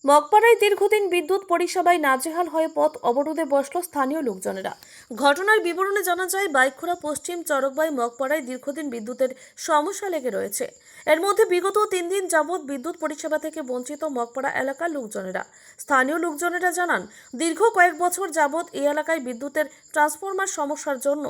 মগপাড়ায় দীর্ঘদিন বিদ্যুৎ পরিষেবায় নাজেহাল হয়ে পথ অবরোধে বসল স্থানীয় লোকজনেরা। ঘটনার বিবরণে জানা যায়, বাইখোড়া পশ্চিম চরকবাই মগপাড়ায় দীর্ঘদিন বিদ্যুতের সমস্যা লেগে রয়েছে। এর মধ্যে বিগত 3 দিন যাবৎ বিদ্যুৎ পরিষেবা থেকে বঞ্চিত মগপাড়া এলাকার লোকজনেরা। স্থানীয় লোকজনেরা জানান, দীর্ঘ কয়েক বছর যাবৎ এই এলাকায় বিদ্যুতের ট্রান্সফরমার সমস্যার জন্য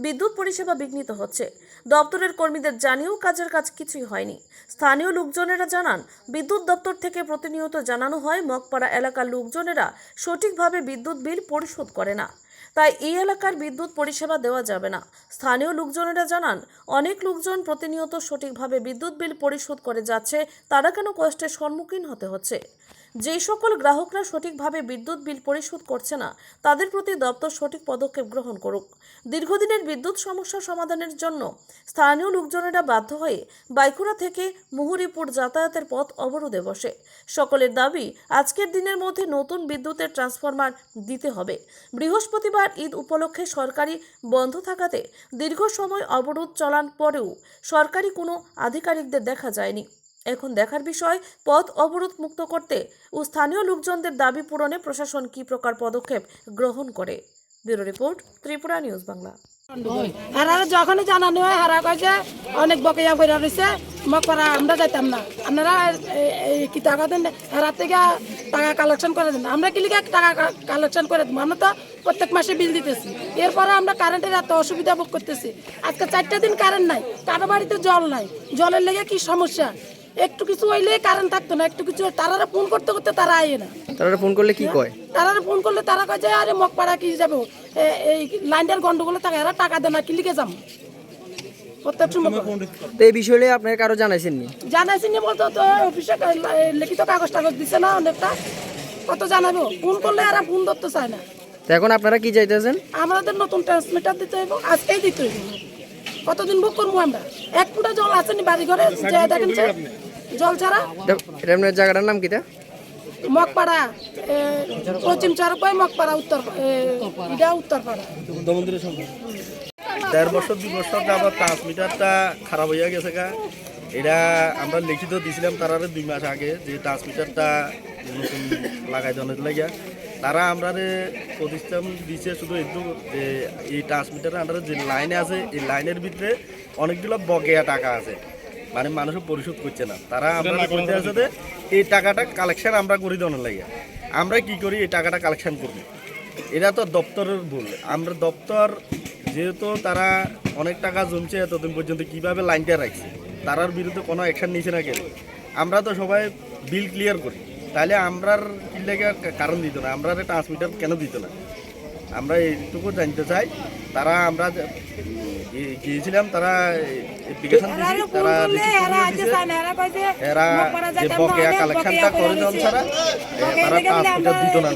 বিদ্যুৎ পরিষেবা বিঘ্নিত হচ্ছে। দপ্তরের কর্মীদের জানিয়েও কাজের কাজ কিছুই হয়নি। স্থানীয় লোকজনেরা জানান, বিদ্যুৎ দপ্তর থেকে প্রতিনিয়ত জানানো হয় মগপাড়া এলাকার লোকজনেরা সঠিকভাবে বিদ্যুৎ বিল পরিশোধ করে না, তাই এই এলাকার বিদ্যুৎ পরিষেবা দেওয়া যাবে না। স্থানীয় লোকজনেরা জানান, অনেক লোকজন প্রতিনিয়ত সঠিকভাবে বিদ্যুৎ বিল পরিশোধ করে যাচ্ছে, তারা কেন কষ্টের সম্মুখীন হতে হচ্ছে। যে সকল গ্রাহকরা সঠিকভাবে বিদ্যুৎ বিল পরিশোধ করছে না, তাদের প্রতি দপ্তর সঠিক পদক্ষেপ গ্রহণ করুক। দীর্ঘদিনের বিদ্যুৎ সমস্যা সমাধানের জন্য স্থানীয় লোকজনেরা বাধ্য হয়ে বাইখোড়া থেকে মুহুরীপুর যাতায়াতের পথ অবরোধে বসে। সকলের দাবি, আজকের দিনের মধ্যে নতুন বিদ্যুতের ট্রান্সফরমার দিতে হবে। বৃহস্পতিবার ঈদ উপলক্ষে সরকারি বন্ধ থাকাতে দীর্ঘ সময় অবরোধ চলার পরেও সরকারি কোনো আধিকারিকদের দেখা যায়নি। এখন দেখার বিষয়, পথ অবরোধ মুক্ত করতে ও স্থানীয় লোকজনদের দাবি পূরণে প্রশাসন কী প্রকার পদক্ষেপ গ্রহণ করে। Bureau report, Tripura news Bangla. Harare যখনই জানানো হয় হারা কয়েছে অনেক বকেয়া করে রয়েছে, মগপাড়া আমরা যাইতাম না, আপনারা এই কি টাকা দেন, হারার থেকে টাকা কালেকশন করে দেন। আমরা কি লিখে টাকা কালেকশন করে দেবো? আমরা তো প্রত্যেক মাসে বিল দিতেছি, এরপরে আমরা কারেন্টের এত অসুবিধা ভোগ করতেছি। আজকে 4টা দিন কারেন্ট নাই, কারো বাড়িতে জল নাই, জলের লেগে কি সমস্যা। একটু কিছু হইলে কারেন্ট থাকতো না, একটু কিছু তারা ফোন করতে করতে তারা আয় না। তারা ফোন করলে কি কয়? তারা ফোন করলে তারা কয় যে আরে মগপাড়া কি যাবো, এই লাইনটার গন্ডগোলে থাকে, এরা টাকা দেয় না, কি লিখে যাম প্রত্যেক সময়। তো এই বিষয়ে আপনার কারো জানাইছেন নি? জানাইছি নি বলতো, তো অফিসে লিখিত কাগজ টাগজ দিছে না অনেকটা, কত জানাবো। ফোন করলে এরা ফোন ধরতে চায় না। তো এখন আপনারা কি চাইতেছেন? আমাদের নতুন ট্রান্সমিটার দিতে হইব, আজকেই দিতে হইব। কতদিন বুক করবো আমরা? 1 ফুটা জল আসেনি বাড়ি ঘরে, দেখেন জল ছাড়া। এটা আপনার জায়গাটার নাম কিটা? মগপাড়া পশ্চিম চরকবাই, মগপাড়া উত্তরপাড়া। 1.5 বছর 2 বছর যাবত ট্রান্সমিটারটা খারাপ হইয়া গেছে গা। এটা আমরা লিখিত দিয়েছিলাম তারা 2 মাস আগে, যে ট্রান্সমিটারটা নতুন লাগাই দেওয়ার লাগিয়া। তারা আমরা প্রতিষ্ঠান দিচ্ছে শুধু একটু যে এই ট্রান্সমিটারের আন্ডারে যে লাইনে আছে, এই লাইনের ভিতরে অনেকগুলো বকেয়া টাকা আছে, মানে মানুষ পরিশোধ করছে না। তারা আমরা করতে আছে যে এই টাকাটা কালেকশন আমরা করি দেওয়ার লাগিয়া। আমরা কি করি, এই টাকাটা কালেকশন করবো, এটা তো দপ্তরের ভুল। আমরা দপ্তর যেহেতু তারা অনেক টাকা জমছে এতদিন পর্যন্ত, কীভাবে লাইনটা রাখছে, তারার বিরুদ্ধে কোনো অ্যাকশন নিছে না কেন? আমরা তো সবাই বিল ক্লিয়ার করি, তাহলে আমরার কি লেগে কারণ দিত না, আমরা ট্রান্সমিটার কেন দিত না? আমরা এইটুকু জানতে চাই। তারা আমরা গিয়েছিলাম, তারা অ্যাপ্লিকেশন দিয়েছি, তারা এরা যে বকেয়া কালেকশনটা করে দেন ছাড়া তারা ট্রান্সমিটার দিত না।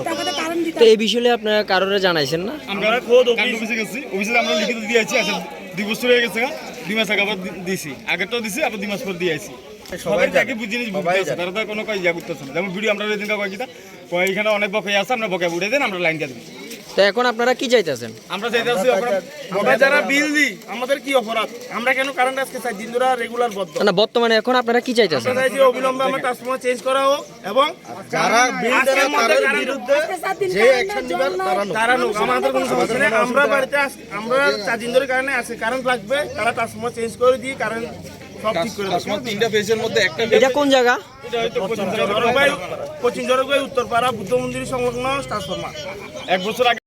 তো এই বিষয়ে আপনারা কারোরে জানাইছেন না? আমরা খোদ অফিসে গেছি, অফিসে আমরা লিখিত দিয়েছি। আচ্ছা 2 বছর হয়ে গেছে, 2 মাস আগে আবার দিয়েছি, আগেরটাও দিয়েছি, আবার 2 মাস পর দিয়েছি। সবাই তাকে বুঝিয়ে বুঝতেছে, তারা তো কোনো ইয়া করতেছে না। যেমন ভিডিও আমরা এদিন কয়েক এখানে অনেক বকেয়া আছে, আমরা বকেয়া উঠে দেন, আমরা লাইন দিয়ে দিই। তো এখন আপনারা কি চাইতেছেন? আমরা চাইতেছি আমরা যারা বিল দিই, আমাদের কি অপরাধ? আমরা কেন কারেন্ট আজকে 4 দিন ধরে রেগুলার বন্ধ? না, বর্তমানে এখন আপনারা কি চাইতেছেন? আমরা চাইছি অবিলম্বে আমরা ট্রান্সফরমার চেঞ্জ করা হোক, এবং যারা বিল দেয় তাদের বিরুদ্ধে যে অ্যাকশন নেবেন তারা নোক। আমাদের কোনো সমস্যা নেই। আমরা বাড়িতে আমরা 4 দিন ধরে কারেন্ট আছে, কারেন্ট লাগবে, তারা ট্রান্সফরমার চেঞ্জ করে দিয়ে কারেন্ট সব ঠিক করে দেবে। 3টা ফেজের মধ্যে একটা এটা কোন জায়গা? এটা হয়তো পশ্চিম চরকবাই উত্তরপাড়া বুদ্ধ মন্দির সংলগ্ন ট্রান্সফরমার। 1 বছর আগে